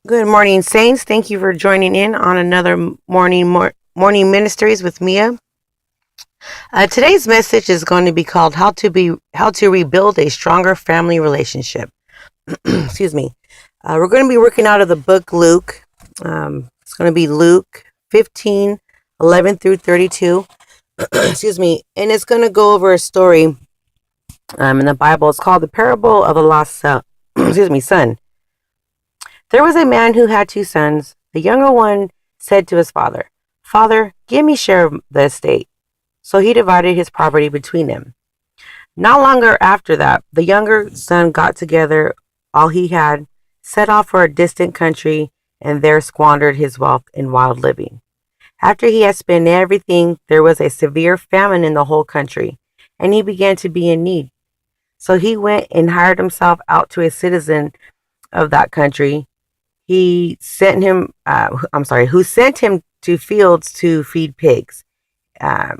Good morning, saints. Thank you for joining in on another morning ministries with Mia. Today's message is going to be called how to rebuild a stronger family relationship. Excuse me. We're going to be working out of the book Luke. It's going to be Luke 15:11 through 32. Excuse me. And it's going to go over a story in the Bible. It's called the parable of the lost son. Son. There was a man who had two sons. The younger one said to his father, "Father, give me share of the estate." So he divided his property between them. Not longer after that, the younger son got together all he had, set off for a distant country, and there squandered his wealth in wild living. After he had spent everything, there was a severe famine in the whole country, and he began to be in need. So he went and hired himself out to a citizen of that country. Who sent him to fields to feed pigs.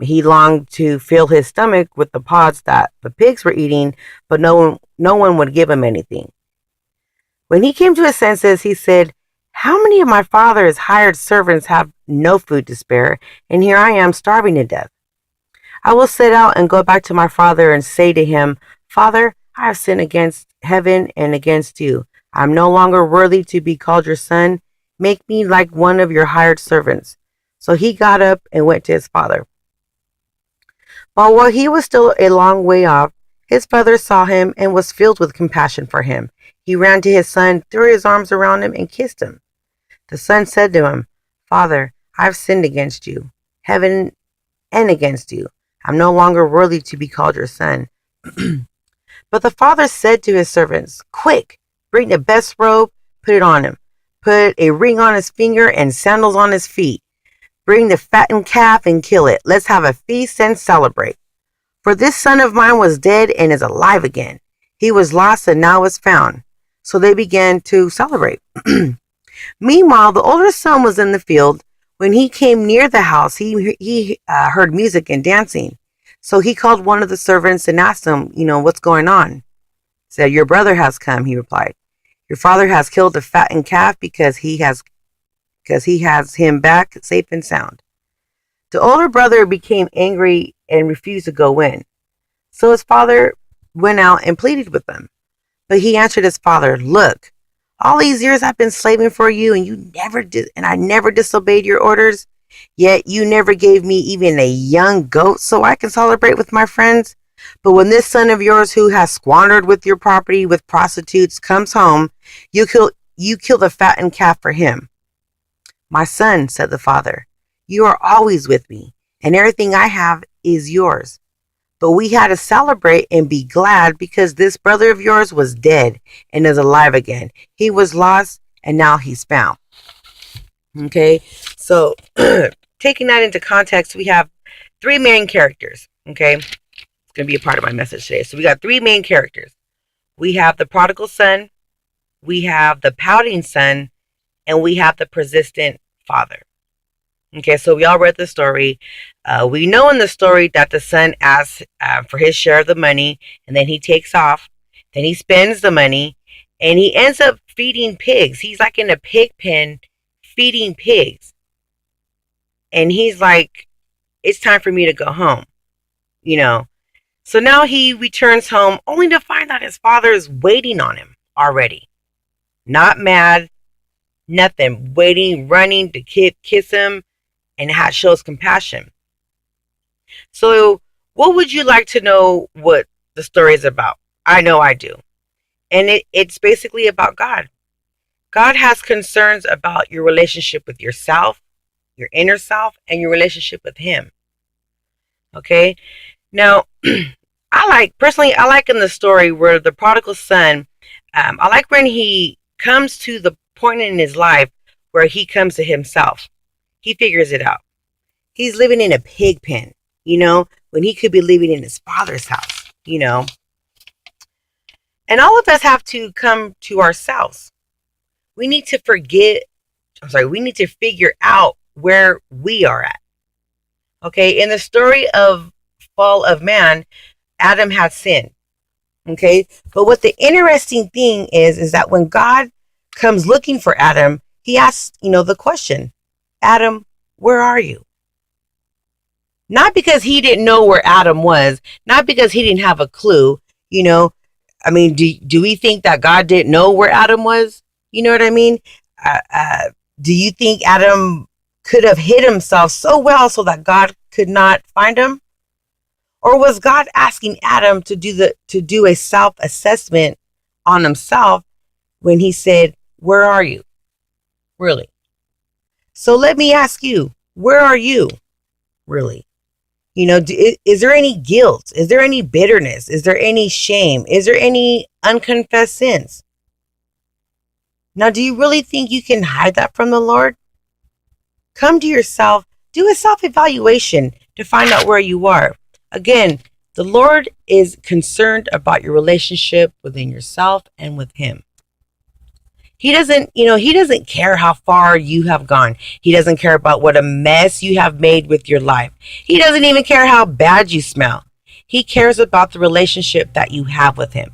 He longed to fill his stomach with the pods that the pigs were eating, but no one would give him anything. When he came to his senses, he said, "How many of my father's hired servants have no food to spare, and here I am starving to death? I will set out and go back to my father and say to him, 'Father, I have sinned against heaven and against you. I am no longer worthy to be called your son. Make me like one of your hired servants.' So he got up and went to his father. But while he was still a long way off, his father saw him and was filled with compassion for him. He ran to his son, threw his arms around him, and kissed him. The son said to him, 'Father, I have sinned against you, heaven, and against you. I am no longer worthy to be called your son.' But the father said to his servants, 'Quick, bring the best robe, put it on him. Put a ring on his finger and sandals on his feet. Bring the fattened calf and kill it. Let's have a feast and celebrate. For this son of mine was dead and is alive again. He was lost and now is found.' So they began to celebrate. Meanwhile, the older son was in the field. When he came near the house, he heard music and dancing. So he called one of the servants and asked him, what's going on. He said, 'Your brother has come,' he replied. 'Your father has killed the fattened calf because he has him back safe and sound.' The older brother became angry and refused to go in. So his father went out and pleaded with him. But he answered his father, 'Look, all these years I've been slaving for you, and I never disobeyed your orders. Yet you never gave me even a young goat so I can celebrate with my friends. But when this son of yours who has squandered with your property with prostitutes comes home, you kill the fattened calf for him.' 'My son,' said the father, 'you are always with me, and everything I have is yours. But we had to celebrate and be glad because this brother of yours was dead and is alive again. He was lost and now he's found.'" Okay, so taking that into context, we have three main characters. Okay, it's going to be a part of my message today. So we got three main characters. We have the prodigal son, we have the pouting son, and we have the persistent father. Okay, so we all read the story. We know in the story that the son asks for his share of the money, and then he takes off. Then he spends the money, and he ends up feeding pigs. He's like in a pig pen feeding pigs. And he's like, "It's time for me to go home." So now he returns home only to find out his father is waiting on him already. Not mad, nothing. Waiting, running to kiss him, and shows compassion. So what would you like to know what the story is about? I know I do. And it's basically about God. God has concerns about your relationship with yourself, your inner self, and your relationship with him. Okay? Now, I like in the story where the prodigal son, I like when he comes to the point in his life where he comes to himself. He figures it out. He's living in a pig pen, when he could be living in his father's house, And all of us have to come to ourselves. We need to we need to figure out where we are at. Okay, in the story of fall of man, Adam had sinned. Okay, but what the interesting thing is that when God comes looking for Adam, he asks, the question, Adam, where are you? Not because he didn't know where Adam was, not because he didn't have a clue, do we think that God didn't know where Adam was? You know what I mean? Uh, uh, do you think Adam could have hid himself so well so that God could not find him? Or was God asking Adam to do a self-assessment on himself when he said, where are you? Really? So let me ask you, where are you? Really? Is there any guilt? Is there any bitterness? Is there any shame? Is there any unconfessed sins? Now, do you really think you can hide that from the Lord? Come to yourself, do a self-evaluation to find out where you are. Again, the Lord is concerned about your relationship within yourself and with Him. He doesn't care how far you have gone. He doesn't care about what a mess you have made with your life. He doesn't even care how bad you smell. He cares about the relationship that you have with Him.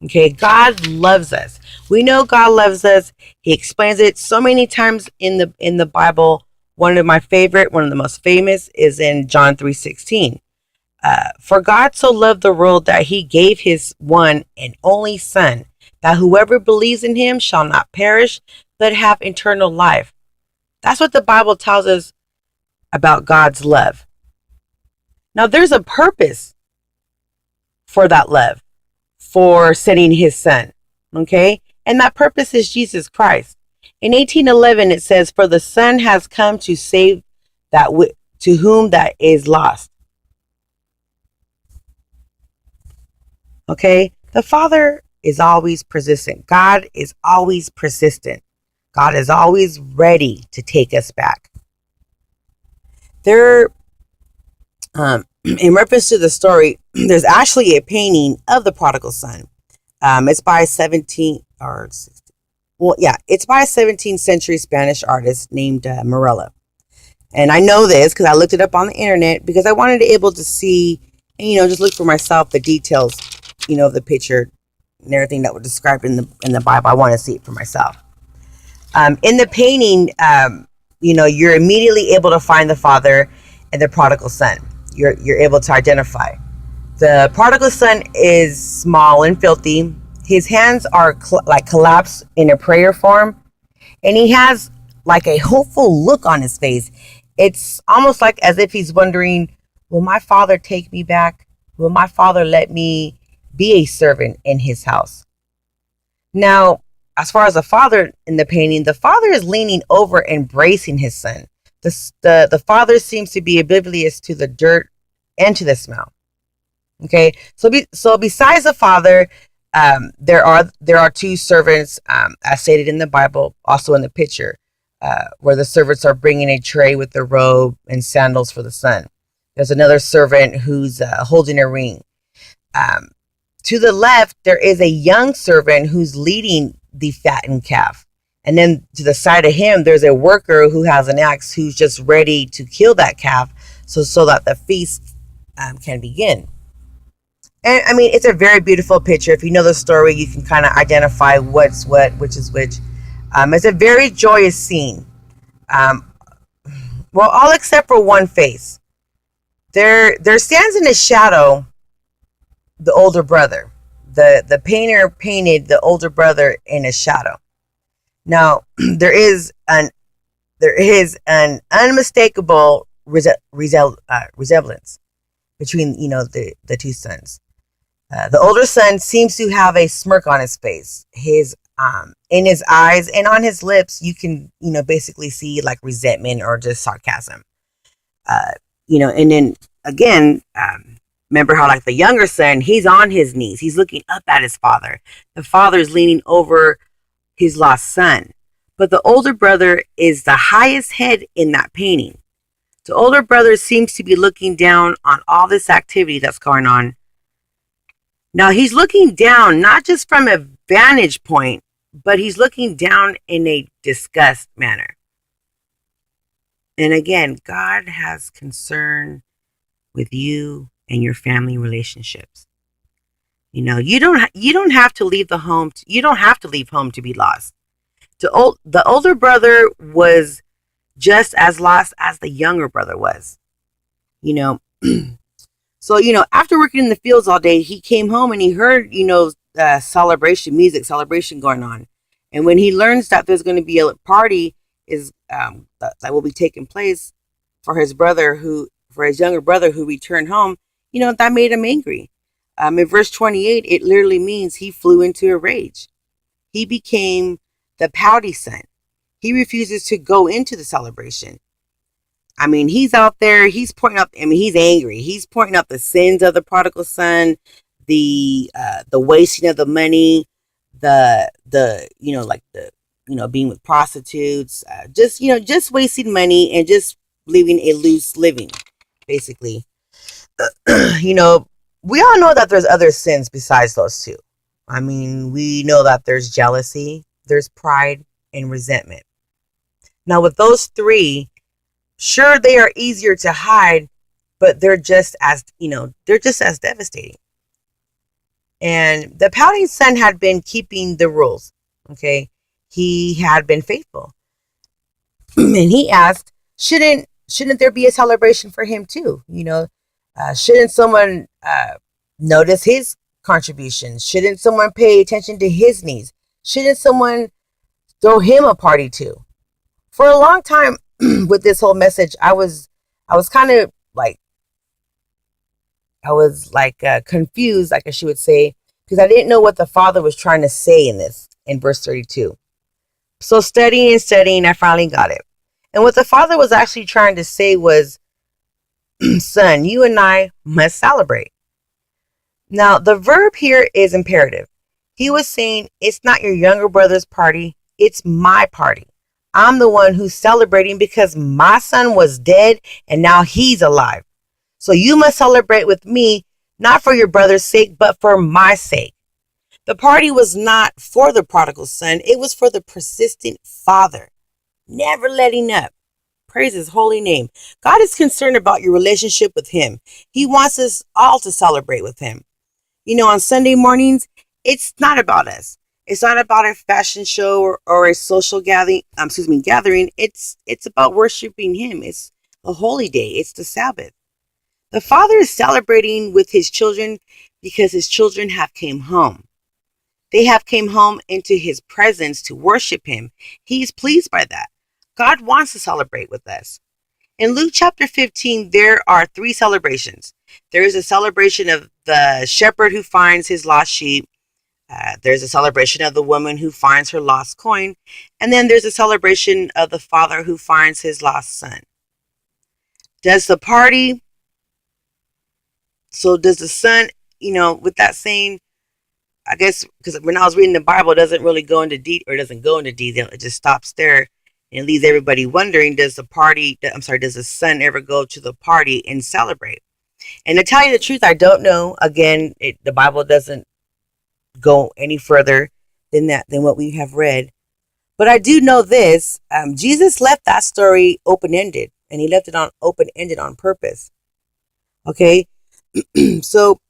Okay, God loves us. We know God loves us. He explains it so many times in the Bible. One of the most famous is in John 3:16. For God so loved the world that He gave His one and only Son, that whoever believes in Him shall not perish, but have eternal life. That's what the Bible tells us about God's love. Now, there's a purpose for that love, for sending His Son, okay? And that purpose is Jesus Christ. In 18:11, it says, for the Son has come to save that to whom that is lost. Okay? The Father is always persistent. God is always persistent. God is always ready to take us back. In reference to the story, there's actually a painting of the prodigal son. It's by a 17th century Spanish artist named Morella. And I know this because I looked it up on the internet because I wanted to be able to see and, just look for myself the details, of the picture and everything that was described in the Bible. I want to see it for myself. In the painting, you're immediately able to find the father and the prodigal son. You're able to identify. The prodigal son is small and filthy. His hands are collapsed in a prayer form, and he has like a hopeful look on his face. It's almost like as if he's wondering, will my father take me back? Will my father let me be a servant in his house? Now, as far as the father in the painting, the father is leaning over, embracing his son. The father seems to be oblivious to the dirt and to the smell. Okay, so besides the father, there are two servants, as stated in the Bible, also in the picture, where the servants are bringing a tray with the robe and sandals for the son. There's another servant who's holding a ring. To the left, there is a young servant who's leading the fattened calf. And then to the side of him, there's a worker who has an axe who's just ready to kill that calf so that the feast can begin. And it's a very beautiful picture. If you know the story, you can kind of identify what's what, which is which. It's a very joyous scene. Well, all except for one face. There stands in the shadow the older brother. The painter painted the older brother in a shadow. Now, there is an unmistakable resemblance between the two sons. The older son seems to have a smirk on his face. His in his eyes and on his lips, you can basically see like resentment or just sarcasm. And then again, remember how like the younger son, he's on his knees, he's looking up at his father. The father is leaning over his lost son, but the older brother is the highest head in that painting. The older brother seems to be looking down on all this activity that's going on. Now he's looking down not just from a vantage point, but he's looking down in a disgust manner. And again, God has concern with you and your family relationships. You don't have to leave the home. You don't have to leave home to be lost. The older brother was just as lost as the younger brother was. You know, so after working in the fields all day, he came home and he heard celebration going on, and when he learns that there's going to be a party is that will be taking place for his younger brother who returned home, that made him angry. In verse 28, it literally means he flew into a rage. He became the pouty son. He refuses to go into the celebration. I mean, he's out there, he's pointing up, he's angry. He's pointing out the sins of the prodigal son, the wasting of the money, being with prostitutes, just wasting money and just living a loose living, basically. We all know that there's other sins besides those two. I mean, we know that there's jealousy, there's pride, and resentment. Now, with those three, sure, they are easier to hide, but they're just as devastating. And the pouting son had been keeping the rules. Okay, he had been faithful, and he asked, "Shouldn't there be a celebration for him too? Shouldn't someone notice his contributions? Shouldn't someone pay attention to his needs? Shouldn't someone throw him a party too?" For a long time with this whole message, I was kind of like, confused, like she would say, because I didn't know what the Father was trying to say in verse 32. So studying, I finally got it. And what the Father was actually trying to say was, son, you and I must celebrate. Now, the verb here is imperative. He was saying, it's not your younger brother's party, it's my party. I'm the one who's celebrating because my son was dead and now he's alive. So you must celebrate with me, not for your brother's sake, but for my sake. The party was not for the prodigal son. It was for the persistent father, never letting up. Praise his holy name. God is concerned about your relationship with him. He wants us all to celebrate with him. On Sunday mornings, it's not about us. It's not about a fashion show or a social gathering. It's about worshiping him. It's a holy day. It's the Sabbath. The Father is celebrating with his children because his children have came home. They have came home into his presence to worship him. He is pleased by that. God wants to celebrate with us. In Luke chapter 15, there are 3 celebrations. There is a celebration of the shepherd who finds his lost sheep. There's a celebration of the woman who finds her lost coin. And then there's a celebration of the father who finds his lost son. Does the son, with that saying, I guess, because when I was reading the Bible, it doesn't really go into detail. It just stops there and it leaves everybody wondering, does the son ever go to the party and celebrate? And to tell you the truth, I don't know. Again, the Bible doesn't go any further than what we have read. But I do know this. Jesus left that story open-ended, and he left it open-ended on purpose. Okay? So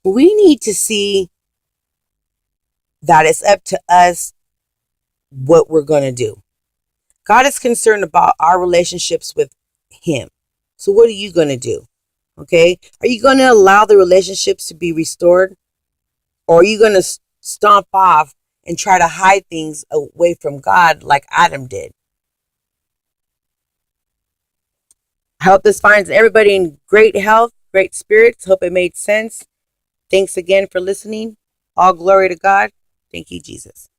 we need to see that it's up to us what we're going to do. God is concerned about our relationships with him. So what are you going to do? Okay? Are you going to allow the relationships to be restored? Or are you going to stomp off and try to hide things away from God like Adam did? I hope this finds everybody in great health, great spirits. Hope it made sense. Thanks again for listening. All glory to God. Thank you, Jesus.